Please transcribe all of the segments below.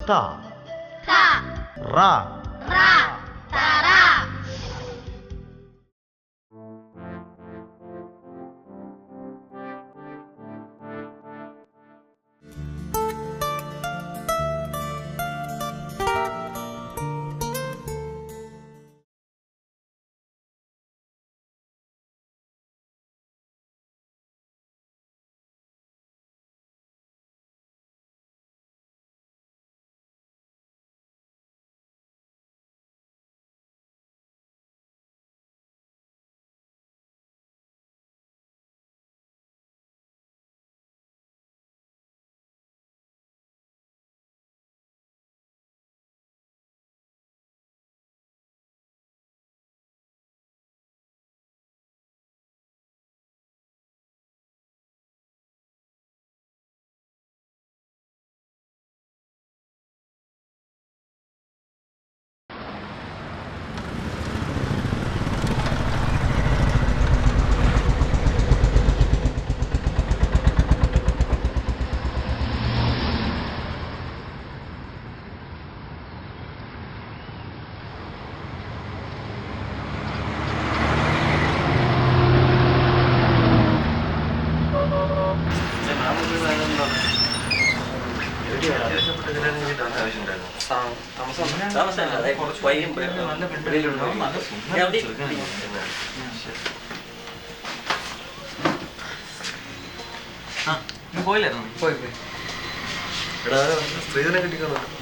ത റ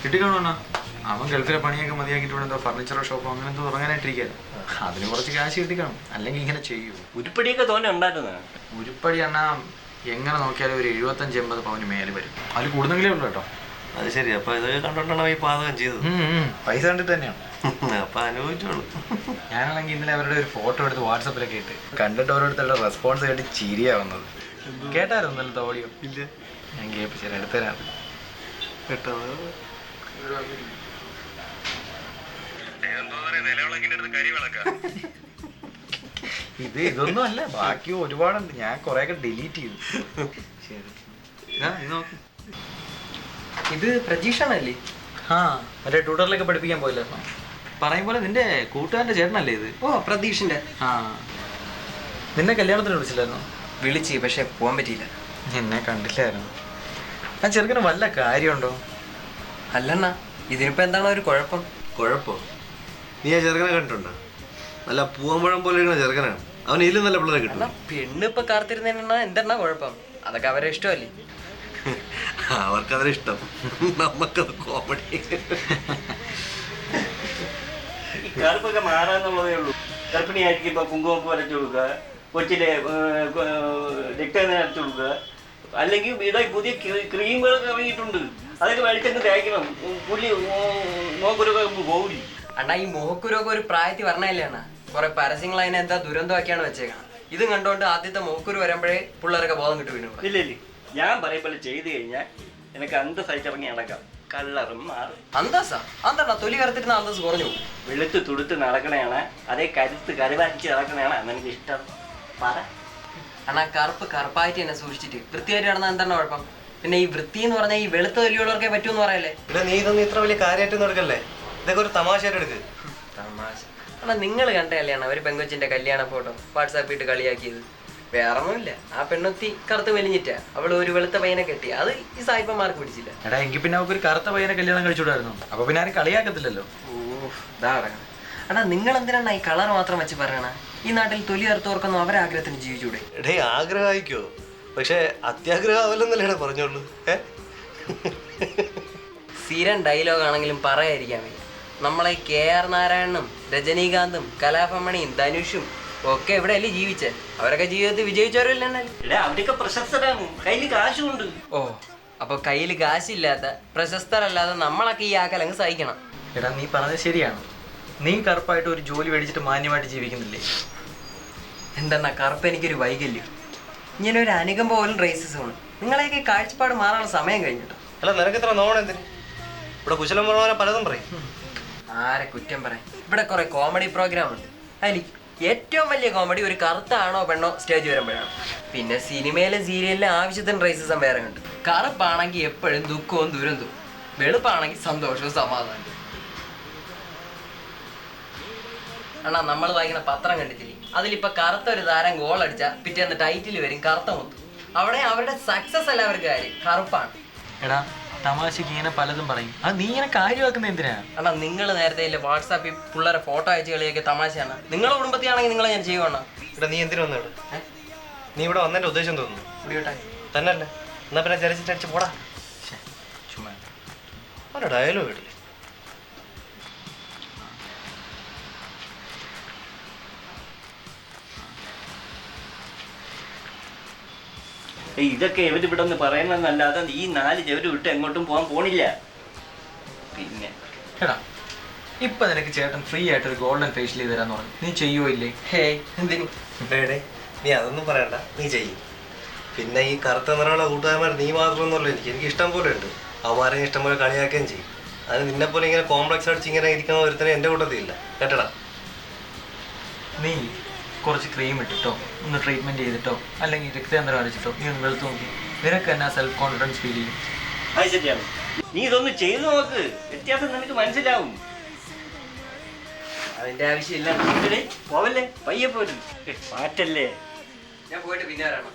കിട്ടിക്കാണോ? അവൻ ഗൾഫിലെ പണിയൊക്കെ മതിയാക്കിയിട്ട് എന്തോ ഫർണിച്ചർ ഷോപ്പോ അങ്ങനെ എന്തോ തുടങ്ങാനായിട്ടിരിക്കുകയാണ്. അതിന് കുറച്ച് ക്യാഷ് കിട്ടിക്കാണും, അല്ലെങ്കിൽ ഇങ്ങനെ ചെയ്യൂ. ഉരുപ്പടിയൊക്കെ തോന്നെ ഉണ്ടായിരുന്നു. ഉരുപ്പടി എന്നാ എങ്ങനെ നോക്കിയാലും ഒരു 75-80 പവന് മേലെ വരും. അതിൽ കൂടുന്നെങ്കിലേ ഉള്ളൂ കേട്ടോ. അത് ശരി. അപ്പൊ ഇത് കണ്ടോണ്ടാണ് ഈ പാചകം ചെയ്തത്. പൈസ കണ്ടിട്ട് തന്നെയാണ്. അപ്പൊ അനുഭവിച്ചോളൂ. ഞാനാണെങ്കിൽ ഇന്നലെ അവരുടെ ഒരു ഫോട്ടോ എടുത്ത് വാട്സപ്പിലൊക്കെ ഇട്ട് കണ്ടിട്ട് ഓരോരുത്തരുടെ റെസ്പോൺസ് കേട്ട് ചിരിയാ വന്നത്. കേട്ടായിരുന്നു ഇന്നലത്തെ ഓഡിയോ? ഇല്ല, ഞാൻ കേൾപ്പിച്ചാൽ എടുത്തരാണ് കേട്ടോ. ഇതൊന്നും അല്ല, ബാക്കി ഒരുപാടുണ്ട്. ഞാൻ കൊറേയൊക്കെ ഡിലീറ്റ് ചെയ്തു. ശരി, ഇത് പ്രജീഷാണല്ലേ? ആ, മറ്റേ ട്യൂട്ടറിലൊക്കെ പഠിപ്പിക്കാൻ പോയില്ല. പറയും പോലെ നിന്റെ കൂട്ടുകാരന്റെ ചേട്ടനല്ലേ ഇത്? ഓ, പ്രതീഷിന്റെ. ആ, നിന്നെ കല്യാണത്തിന് വിളിച്ചില്ലായിരുന്നോ? വിളിച്ച്, പക്ഷെ പോകാൻ പറ്റിയില്ല. എന്നെ കണ്ടില്ലായിരുന്നു. ആ ചെറുക്കന് വല്ല കാര്യമുണ്ടോ? അല്ലണ്ണ, ഇതിനിപ്പോ എന്താണ് ഒരു കുഴപ്പം? കുഴപ്പോ? നീ ആ ചെറുക്കനെ കണ്ടിട്ടുണ്ടോ? നല്ല പൂവമ്പഴം പോലെ ഇരിക്കുന്ന ചെറുക്കനാണ്. അവൻ ഇതിലും നല്ല പിള്ളേരെ കിട്ടും. പെണ്ണ് ഇപ്പൊ കാത്തിരുന്ന എന്തെണ്ണ കുഴപ്പം? അതൊക്കെ അവരെ ഇഷ്ടമല്ലേ? അവർക്കതിനെ ഇഷ്ടം, നമ്മക്കത് കോമഡി. കറുപ്പൊക്കെ മാറാന്നുള്ളതേ ഉള്ളൂ. ഗർഭിണിയായിരിക്കുമ്പോ കുങ്കുമൊക്കെ വരച്ചു കൊടുക്കുക, കൊച്ചിലെ രക്തം അരച്ചു കൊടുക്കുക, അല്ലെങ്കിൽ ഇവിടെ പുതിയ ക്രീമുകളൊക്കെ ഇറങ്ങിയിട്ടുണ്ട്, അതൊക്കെ വെളിച്ചെന്ന് തേക്കണം. പുള്ളി നോക്കൊരുക്കെ പോകില്ല. അണ്ണാ, ഈ മോക്കുരൊക്കെ ഒരു പ്രായത്തിൽ പറഞ്ഞല്ലേ അണ്ണാ? കുറെ പരസ്യങ്ങൾ അതിനെ എന്താ ദുരന്തമാക്കിയാണ് വെച്ചേക്കണം. ഇത് കണ്ടോണ്ട് ആദ്യത്തെ മോക്കുരു വരുമ്പോഴേ പിള്ളേരൊക്കെ ബോധം കിട്ടു. വീണു ഇല്ല ഇല്ല, ഞാൻ പറയുമ്പോൾ ചെയ്ത് കഴിഞ്ഞാൽ എനിക്ക് അന്തസ്സായിട്ട് ഇറങ്ങി നടക്കാം. കളറും മാറും. അന്തസ്സാ? അന്താ തൊലി കറുത്തിരുന്ന അന്തസ് കുറഞ്ഞു പോകും. വെളുത്ത് തുടുത്ത് നടക്കണയാണ്, അതേ കരുത്ത് കരുവാരിച്ച് നടക്കണയാണ് എന്നെനിക്ക് ഇഷ്ടം. പറ അണ്ണാ, കറുപ്പ് കറുപ്പായിട്ട് തന്നെ സൂക്ഷിച്ചിട്ട് വൃത്തിയായിട്ട് നടന്നാൽ എന്താണ് കുഴപ്പം? പിന്നെ ഈ വൃത്തി എന്ന് പറഞ്ഞാൽ ഈ വെളുത്ത തൊലിയുള്ളവർക്കേ പറ്റൂന്ന് പറയല്ലേ? ഇവിടെ നീ ഇതൊന്നും ഇത്ര വലിയ കാര്യമായിട്ട് നടക്കല്ലേ. ഇതൊക്കെ ഒരു തമാശയായിട്ട് എടുക്ക്. തമാശ? അണ്ണാ, നിങ്ങൾ കണ്ടല്ലേ അണ്ണാ ഒരു പെങ്കൊച്ചിന്റെ കല്യാണ ഫോട്ടോ വാട്സാപ്പിൽ ഇട്ട് കളിയാക്കിയത്? വേറെ ഒന്നുമില്ല, ആ പെണ്ണൊത്തി കറുത്ത് വലിഞ്ഞിട്ടാ അവള് ഒരു വെളുത്ത പയ്യനെ കെട്ടി. അത് ഈ സായിപ്പന്മാർക്ക് പിടിച്ചില്ല. എടാ, എങ്കിൽ പിന്നെ അവർക്ക് ഒരു കറുത്ത പയ്യനെ കല്യാണം കഴിച്ചുകൂടായിരുന്നു. അപ്പൊ പിന്നെ ആരും കളിയാക്കത്തില്ലല്ലോ. ഓ, ഇതാ അണ്ണാ, നിങ്ങൾ എന്തിനാണ് ഈ കളർ മാത്രം വെച്ച് പറയണ? ഈ നാട്ടിൽ തൊലി കറുത്തവർക്കൊന്നും അവരെ ആഗ്രഹത്തിന് ജീവിച്ചൂടെ? എടേ, ആഗ്രഹമായിക്കോ, പക്ഷെ അത്യാഗ്രഹം ആവല്ലെന്നല്ലേ പറഞ്ഞോളൂ. സ്ഥിരം ഡയലോഗ് ആണെങ്കിലും പറയാതിരിക്കാൻ വയ്യ. നമ്മളെ KR നാരായണനും രജനീകാന്തും കലാഭമണിയും ധനുഷും ഒക്കെ ഇവിടെ അല്ലേ ജീവിച്ചേ? അവരൊക്കെ ജീവിതത്തിൽ വിജയിച്ചവരല്ലേ? അവരൊക്കെ പ്രശസ്തരാണ്, കയ്യിൽ കാശുണ്ട്. ഓ, അപ്പൊ കയ്യിൽ കാശില്ലാത്ത പ്രശസ്തരല്ലാതെ നമ്മളൊക്കെ ഈ ആക്കലങ്ങ് സഹിക്കണം. എടാ, നീ പറഞ്ഞത് ശരിയാണ്. നീ കറുപ്പായിട്ട് ഒരു ജോലി മേടിച്ചിട്ട് മാന്യമായിട്ട് ജീവിക്കുന്നില്ലേ? എന്തെന്നാ കറുപ്പ് എനിക്കൊരു വൈകല്യം. ഇങ്ങനെ ഒരു അനുകമ്പ പോലും റേസിസമാണ്. നിങ്ങളെയൊക്കെ കാഴ്ചപ്പാട് മാറാനുള്ള സമയം കഴിഞ്ഞിട്ടോ. അല്ല, നിനക്ക് ഇത്ര നോണെന്തിന്? ഇവിടെ കുശലം പറഞ്ഞ പലതും പറയും. ആരെ കുറ്റം പറയാൻ? ഇവിടെ കുറെ കോമഡി പ്രോഗ്രാം ഉണ്ട്. അതിൽ ഏറ്റവും വലിയ കോമഡി ഒരു കറുത്ത ആണോ പെണ്ണോ സ്റ്റേജ് വരുമ്പോഴാണ്. പിന്നെ സിനിമയിലും സീരിയലിലും ആവശ്യത്തിന് റേസിസം വേറെ ഉണ്ട്. കറുപ്പാണെങ്കിൽ എപ്പോഴും ദുഃഖവും ദുരന്തവും. വെളുപ്പാണെങ്കിൽ സന്തോഷവും സമാധാനം. അണ്ണാ നമ്മൾ വായിക്കുന്ന പത്രം കണ്ടിട്ടില്ലേ, അതിലിപ്പോ കറുത്ത ഒരു താരം ഗോൾ അടിച്ചാൽ പിറ്റേന്ന് ടൈറ്റിൽ വരും കറുത്ത മുത്ത്. അവിടെ അവരുടെ സക്സസ് അല്ല അവർക്ക് കാര്യം, കറുപ്പാണ്. എടാ തമാശക്ക് ഇങ്ങനെ പലതും പറയും, അത് നീ ഇങ്ങനെ കാര്യമാക്കുന്ന എന്തിനാ? അണ്ണാ നിങ്ങൾ നേരത്തെ ഇല്ല വാട്സാപ്പിൽ പിള്ളേരെ ഫോട്ടോ അയച്ച് കളിയൊക്കെ തമാശയാണ്. നിങ്ങളുടെ കുടുംബത്തിലാണെങ്കിൽ നിങ്ങളെ ഞാൻ ചെയ്യുവാണ്. ഇവിടെ നീ എന്തിനു വന്നു? നീ ഇവിടെ വന്നതിന്റെ ഉദ്ദേശം തോന്നുന്നു മുടിയോട്ടെ തന്നല്ല. എന്നാ പിന്നെ ചരച്ചിട്ടടിച്ച് പോടാ. ചുമ്മാ അവരുടെ ഡയലോഗ് കേട്ടില്ലേ? ഇതൊക്കെ ഇവിടെ ഒന്ന് പറയുന്നതല്ലാതെ ഈ 4 ചവര് വിട്ട് എങ്ങോട്ടും പോകാൻ പോണില്ല. പിന്നെ എടാ ഇപ്പൊ നിനക്ക് ചേട്ടൻ ഫ്രീ ആയിട്ട് ഒരു ഗോൾഡൻ ഫേഷ്യൽ ചെയ്ത് തരാന്ന് പറഞ്ഞു, നീ ചെയ്യുവോ ഇല്ലേ? ഹേയ് എന്തിനു? ഡേ നീ അതൊന്നും പറയണ്ട, നീ ചെയ്യും. പിന്നെ ഈ കറുത്ത നിറമുള്ള കൂട്ടുകാരന്മാർ നീ മാത്രമൊന്നുമല്ല, എനിക്ക് ഇഷ്ടം പോലെ ഉണ്ട്. അവന്മാരെ ഇഷ്ടം പോലെ കളിയാക്കുകയും ചെയ്യും. അത് നിന്നെ പോലെ ഇങ്ങനെ കോംപ്ലക്സ് അടിച്ച് ഇങ്ങനെ ഇരിക്കുന്ന ഒരുത്തനെ എൻ്റെ കൂട്ടത്തില്ല കേട്ടടാ. നീ കുറച്ച് ക്രീം ഇട്ടിട്ടോ ഒന്ന് ട്രീറ്റ്മെന്റ് ചെയ്തിട്ടോ അല്ലെങ്കിൽ രക്തയന്ത്രം അരച്ചിട്ടോ നീ ഒന്ന് വെളുത്ത് നോക്കി, നിനക്ക് തന്നെ സെൽഫ് കോൺഫിഡൻസ് ഫീൽ ചെയ്യും. അത് ശരിയാണ്. നീ ഇതൊന്ന് ചെയ്തു നോക്ക്, വ്യത്യാസം നിനക്ക് മനസ്സിലാവും. അതിന്റെ ആവശ്യമില്ല. പോവല്ലേ, പയ്യെ പോരും, മാറ്റല്ലേ. ഞാൻ പോയിട്ട് പിന്നെ വരാണ്.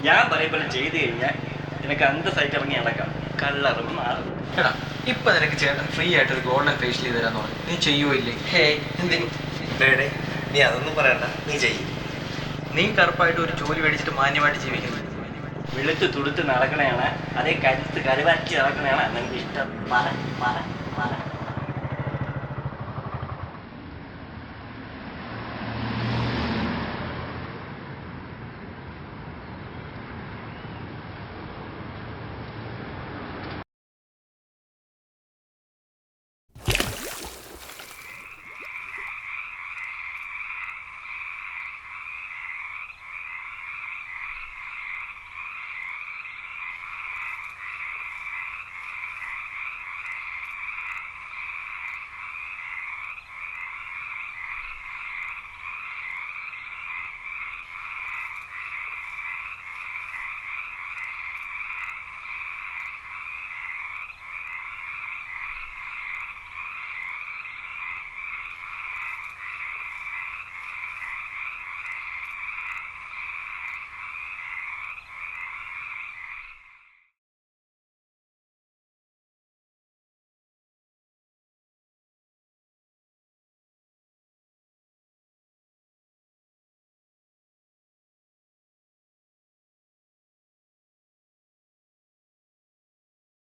ഞാൻ പറയപ്പോലെ ചെയ്തു കഴിഞ്ഞാൽ നിനക്ക് അന്തസ്സായിട്ട് ഇറങ്ങി നടക്കാം, കള്ളറും മാറും. എടാ ഇപ്പൊ നിനക്ക് ചേട്ടൻ ഫ്രീ ആയിട്ട് ഒരു ഗോൾഡൻ ഫേഷ്യൽ ചെയ്ത് തരാന്ന് പറഞ്ഞു, നീ ചെയ്യുവോ ഇല്ലേ? ഹേയ് എന്തിനു? ഡേ നീ അതൊന്നും പറയണ്ട, നീ ചെയ്യും. നീ കറുപ്പായിട്ട് ഒരു ജോലി മേടിച്ചിട്ട് മാന്യമായിട്ട് ജീവിക്കുന്നത്. വെളുത്ത് തുടുത്ത് നടക്കണയാണ്, അതേ കരുത്ത് കരുവാറ്റി നടക്കണയാണ് നിനക്ക് ഇഷ്ടം. പറ പറ പറ